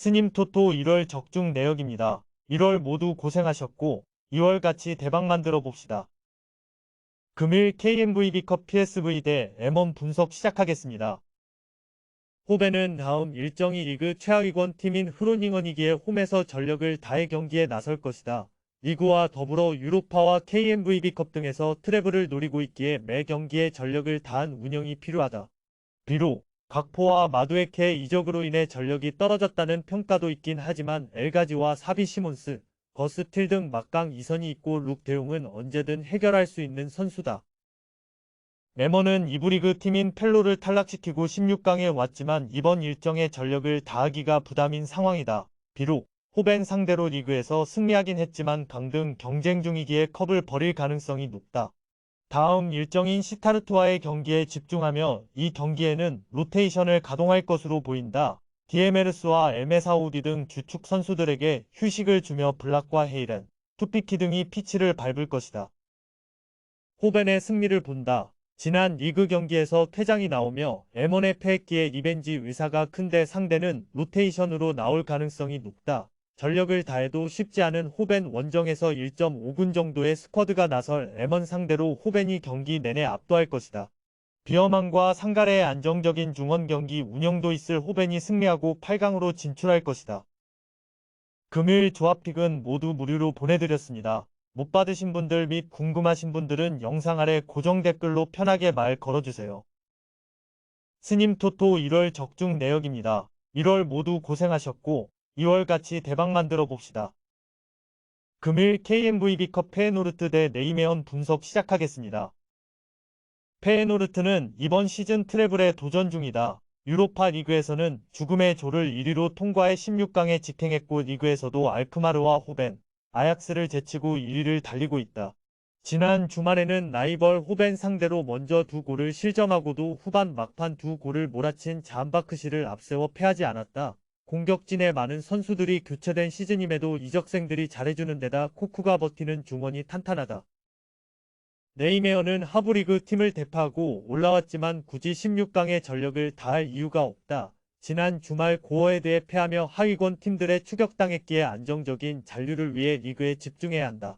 스님 토토 1월 적중 내역입니다. 1월 모두 고생하셨고 2월 같이 대박 만들어 봅시다. 금일 KMVB컵 PSV 대 M1 분석 시작하겠습니다. 호벤은 다음 일정이 리그 최하위권 팀인 흐로닝어니기의 홈에서 전력을 다해 경기에 나설 것이다. 리그와 더불어 유로파와 KMVB컵 등에서 트래블을 노리고 있기에 매 경기에 전력을 다한 운영이 필요하다. 비록 각포와 마두에케의 이적으로 인해 전력이 떨어졌다는 평가도 있긴 하지만 엘가지와 사비 시몬스, 거스틸 등 막강 이선이 있고 룩 대용은 언제든 해결할 수 있는 선수다. 레먼은 2부 리그 팀인 펠로를 탈락시키고 16강에 왔지만 이번 일정에 전력을 다하기가 부담인 상황이다. 비록 호벤 상대로 리그에서 승리하긴 했지만 강등 경쟁 중이기에 컵을 버릴 가능성이 높다. 다음 일정인 시타르트와의 경기에 집중하며 이 경기에는 로테이션을 가동할 것으로 보인다. 디에메르스와 에메사우디 등 주축 선수들에게 휴식을 주며 블락과 헤이렌, 투피키 등이 피치를 밟을 것이다. 호벤의 승리를 본다. 지난 리그 경기에서 퇴장이 나오며 M1에 패했기에 리벤지 의사가 큰데 상대는 로테이션으로 나올 가능성이 높다. 전력을 다해도 쉽지 않은 호벤 원정에서 1.5군 정도의 스쿼드가 나설 M1 상대로 호벤이 경기 내내 압도할 것이다. 비어만과 상가레의 안정적인 중원 경기 운영도 있을 호벤이 승리하고 8강으로 진출할 것이다. 금요일 조합픽은 모두 무료로 보내드렸습니다. 못 받으신 분들 및 궁금하신 분들은 영상 아래 고정 댓글로 편하게 말 걸어주세요. 스님 토토 1월 적중 내역입니다. 1월 모두 고생하셨고 2월 같이 대박 만들어 봅시다. 금일 KMVB컵 페에노르트 대 네이메언 분석 시작하겠습니다. 페에노르트는 이번 시즌 트래블에 도전 중이다. 유로파 리그에서는 죽음의 조를 1위로 통과해 16강에 직행했고 리그에서도 알크마르와 호벤, 아약스를 제치고 1위를 달리고 있다. 지난 주말에는 라이벌 호벤 상대로 먼저 2골을 실점하고도 후반 막판 2골을 몰아친 잠바크시를 앞세워 패하지 않았다. 공격진에 많은 선수들이 교체된 시즌임에도 이적생들이 잘해주는 데다 코쿠가 버티는 중원이 탄탄하다. 네이메어는 하브리그 팀을 대파하고 올라왔지만 굳이 16강의 전력을 다할 이유가 없다. 지난 주말 고어헤드에 패하며 하위권 팀들의 추격당했기에 안정적인 잔류를 위해 리그에 집중해야 한다.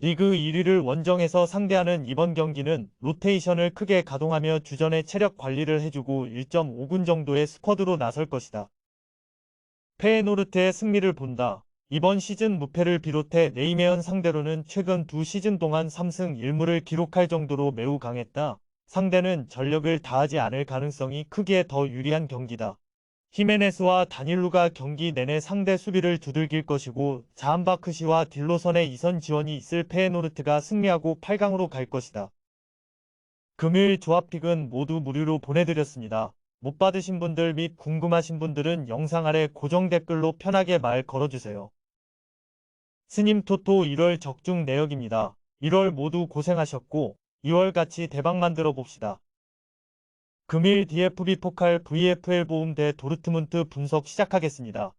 리그 1위를 원정에서 상대하는 이번 경기는 로테이션을 크게 가동하며 주전의 체력 관리를 해주고 1.5군 정도의 스쿼드로 나설 것이다. 페에노르트의 승리를 본다. 이번 시즌 무패를 비롯해 네이메언 상대로는 최근 2시즌 동안 3승 1무를 기록할 정도로 매우 강했다. 상대는 전력을 다하지 않을 가능성이 크기에 더 유리한 경기다. 히메네스와 다닐루가 경기 내내 상대 수비를 두들길 것이고 자한바크시와 딜로선의 이선 지원이 있을 페에노르트가 승리하고 8강으로 갈 것이다. 금요일 조합픽은 모두 무료로 보내드렸습니다. 못 받으신 분들 및 궁금하신 분들은 영상 아래 고정 댓글로 편하게 말 걸어주세요. 스님 토토 1월 적중 내역입니다. 1월 모두 고생하셨고 2월 같이 대박 만들어 봅시다. 금일 DFB 포칼 VFL 보움 대 도르트문트 분석 시작하겠습니다.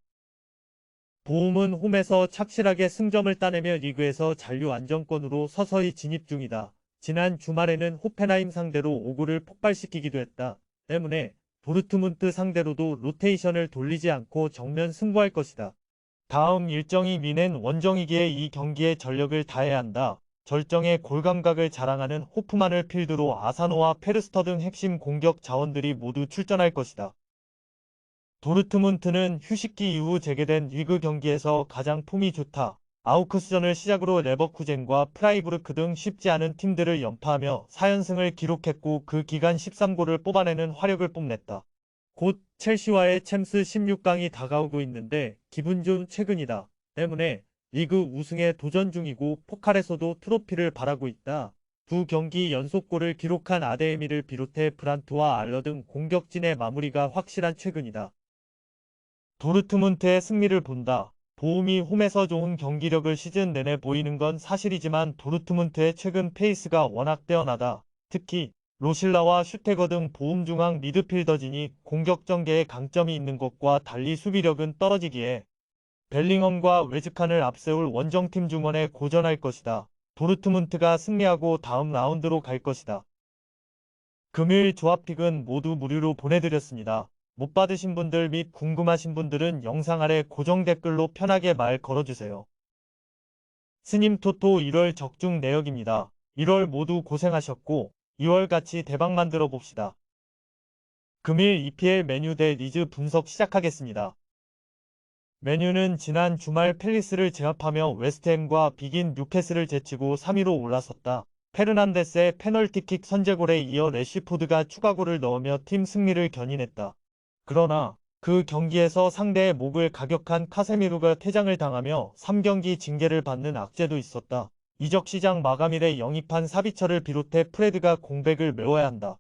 보움은 홈에서 착실하게 승점을 따내며 리그에서 잔류 안정권으로 서서히 진입 중이다. 지난 주말에는 호펜하임 상대로 5구를 폭발시키기도 했다. 때문에 도르트문트 상대로도 로테이션을 돌리지 않고 정면 승부할 것이다. 다음 일정이 미넨 원정이기에 이 경기에 전력을 다해야 한다. 절정의 골감각을 자랑하는 호프만을 필두로 아사노와 페르스터 등 핵심 공격 자원들이 모두 출전할 것이다. 도르트문트는 휴식기 이후 재개된 리그 경기에서 가장 폼이 좋다. 아우크스전을 시작으로 레버쿠젠과 프라이부르크 등 쉽지 않은 팀들을 연파하며 4연승을 기록했고 그 기간 13골을 뽑아내는 화력을 뽐냈다. 곧 첼시와의 챔스 16강이 다가오고 있는데 기분 좋은 최근이다. 때문에 리그 우승에 도전 중이고 포칼에서도 트로피를 바라고 있다. 두 경기 연속골을 기록한 아데에미를 비롯해 브란트와 알러 등 공격진의 마무리가 확실한 최근이다. 도르트문트의 승리를 본다. 보움이 홈에서 좋은 경기력을 시즌 내내 보이는 건 사실이지만 도르트문트의 최근 페이스가 워낙 뛰어나다. 특히 로실라와 슈테거 등 보움 중앙 미드필더진이 공격 전개에 강점이 있는 것과 달리 수비력은 떨어지기에 벨링엄과 웨즈칸을 앞세울 원정팀 중원에 고전할 것이다. 도르트문트가 승리하고 다음 라운드로 갈 것이다. 금요일 조합픽은 모두 무료로 보내드렸습니다. 못 받으신 분들 및 궁금하신 분들은 영상 아래 고정 댓글로 편하게 말 걸어주세요. 스님 토토 1월 적중 내역입니다. 1월 모두 고생하셨고 2월 같이 대박 만들어 봅시다. 금일 EPL 메뉴 대 리즈 분석 시작하겠습니다. 메뉴는 지난 주말 팰리스를 제압하며 웨스트햄과 비긴 뉴캐슬을 제치고 3위로 올라섰다. 페르난데스의 페널티킥 선제골에 이어 래쉬포드가 추가골을 넣으며 팀 승리를 견인했다. 그러나 그 경기에서 상대의 목을 가격한 카세미루가 퇴장을 당하며 3경기 징계를 받는 악재도 있었다. 이적 시장 마감일에 영입한 사비처를 비롯해 프레드가 공백을 메워야 한다.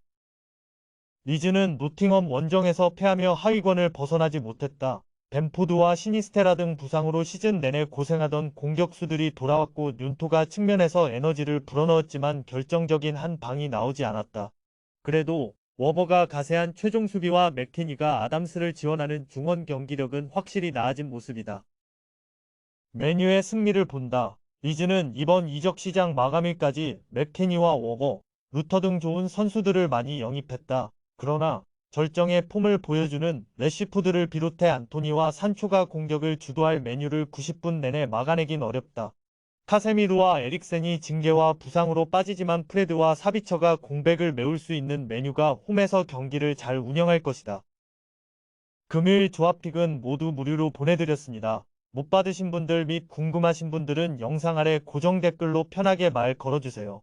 리즈는 노팅엄 원정에서 패하며 하위권을 벗어나지 못했다. 벤포드와 시니스테라 등 부상으로 시즌 내내 고생하던 공격수들이 돌아왔고 윤토가 측면에서 에너지를 불어넣었지만 결정적인 한 방이 나오지 않았다. 그래도 워버가 가세한 최종 수비와 맥케니가 아담스를 지원하는 중원 경기력은 확실히 나아진 모습이다. 메뉴의 승리를 본다. 리즈는 이번 이적 시장 마감일까지 맥케니와 워버, 루터 등 좋은 선수들을 많이 영입했다. 그러나 절정의 폼을 보여주는 래쉬푸드를 비롯해 안토니와 산초가 공격을 주도할 메뉴를 90분 내내 막아내긴 어렵다. 카세미루와 에릭센이 징계와 부상으로 빠지지만 프레드와 사비처가 공백을 메울 수 있는 메뉴가 홈에서 경기를 잘 운영할 것이다. 금요일 조합픽은 모두 무료로 보내드렸습니다. 못 받으신 분들 및 궁금하신 분들은 영상 아래 고정 댓글로 편하게 말 걸어주세요.